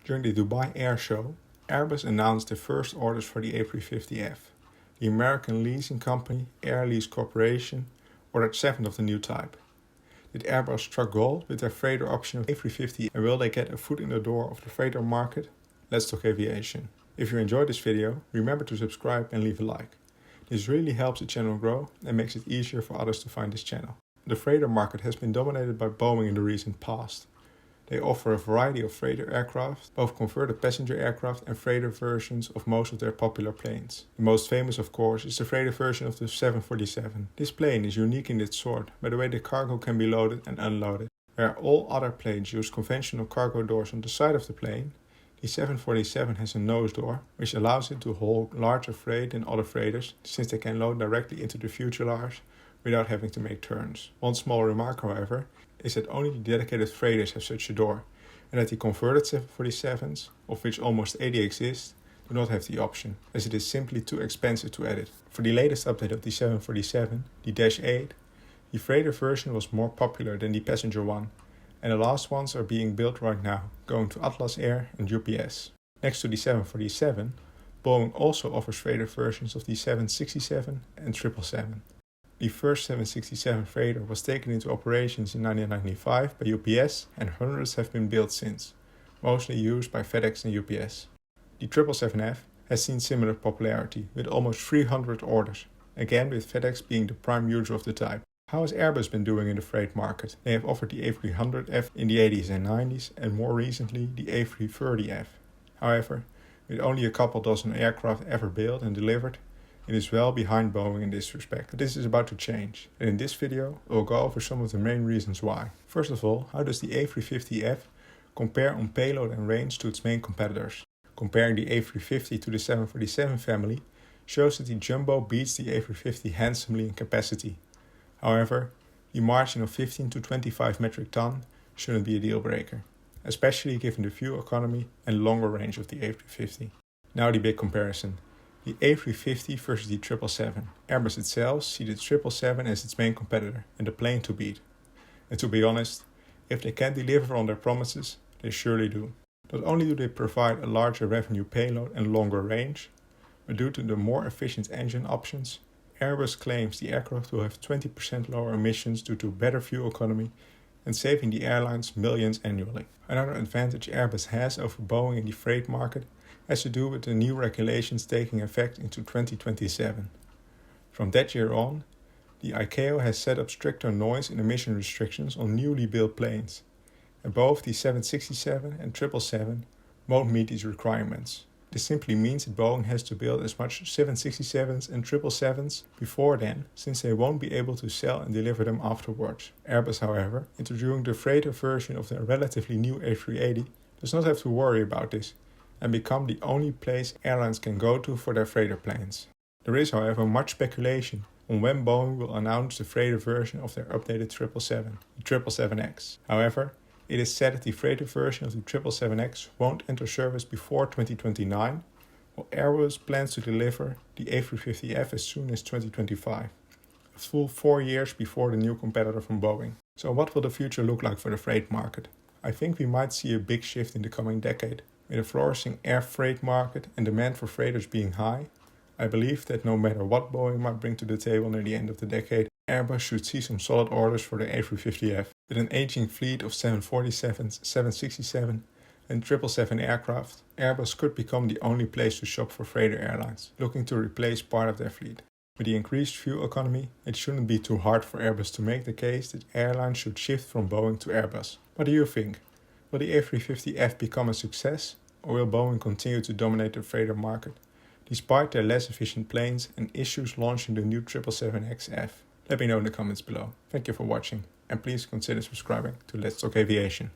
During the Dubai Air Show, Airbus announced the first orders for the A350F. The American leasing company Air Lease Corporation ordered 7 of the new type. Did Airbus struck gold with their freighter option of A350, and will they get a foot in the door of the freighter market? Let's talk aviation. If you enjoyed this video, remember to subscribe and leave a like. This really helps the channel grow and makes it easier for others to find this channel. The freighter market has been dominated by Boeing in the recent past. They offer a variety of freighter aircraft, both converted passenger aircraft and freighter versions of most of their popular planes. The most famous, of course, is the freighter version of the 747. This plane is unique in its sort by the way the cargo can be loaded and unloaded. Where all other planes use conventional cargo doors on the side of the plane, the 747 has a nose door, which allows it to hold larger freight than other freighters, since they can load directly into the fuselage without having to make turns. One small remark, however, is that only the dedicated freighters have such a door, and that the converted 747s, of which almost 80 exist, do not have the option, as it is simply too expensive to edit. For the latest update of the 747, the Dash 8, the freighter version was more popular than the passenger one, and the last ones are being built right now, going to Atlas Air and UPS. Next to the 747, Boeing also offers freighter versions of the 767 and 777. The first 767 freighter was taken into operations in 1995 by UPS, and hundreds have been built since, mostly used by FedEx and UPS. The 777F has seen similar popularity, with almost 300 orders, again with FedEx being the prime user of the type. How has Airbus been doing in the freight market? They have offered the A300F in the 80s and 90s, and more recently the A330F. However, with only a couple dozen aircraft ever built and delivered, it is well behind Boeing in this respect. But this is about to change, and in this video we'll go over some of the main reasons why. First of all, how does the A350F compare on payload and range to its main competitors? Comparing the A350 to the 747 family shows that the Jumbo beats the A350 handsomely in capacity. However, the margin of 15 to 25 metric ton shouldn't be a deal breaker, especially given the fuel economy and longer range of the A350. Now the big comparison. The A350 versus the 777. Airbus itself sees the 777 as its main competitor and the plane to beat. And to be honest, if they can deliver on their promises, they surely do. Not only do they provide a larger revenue payload and longer range, but due to the more efficient engine options, Airbus claims the aircraft will have 20% lower emissions due to better fuel economy and saving the airlines millions annually. Another advantage Airbus has over Boeing in the freight market has to do with the new regulations taking effect into 2027. From that year on, the ICAO has set up stricter noise and emission restrictions on newly built planes, and both the 767 and 777 won't meet these requirements. This simply means that Boeing has to build as much 767s and 777s before then, since they won't be able to sell and deliver them afterwards. Airbus, however, introducing the freighter version of their relatively new A380, does not have to worry about this, and become the only place airlines can go to for their freighter planes. There is, however, much speculation on when Boeing will announce the freighter version of their updated 777, the 777X. However, it is said that the freighter version of the 777X won't enter service before 2029, while Airbus plans to deliver the A350F as soon as 2025, a full 4 years before the new competitor from Boeing. So what will the future look like for the freight market? I think we might see a big shift in the coming decade. With a flourishing air freight market and demand for freighters being high, I believe that no matter what Boeing might bring to the table near the end of the decade, Airbus should see some solid orders for the A350F. With an aging fleet of 747s, 767 and 777 aircraft, Airbus could become the only place to shop for freighter airlines, looking to replace part of their fleet. With the increased fuel economy, it shouldn't be too hard for Airbus to make the case that airlines should shift from Boeing to Airbus. What do you think? Will the A350F become a success, or will Boeing continue to dominate the freighter market, despite their less efficient planes and issues launching the new 777XF? Let me know in the comments below. Thank you for watching, and please consider subscribing to Let's Talk Aviation.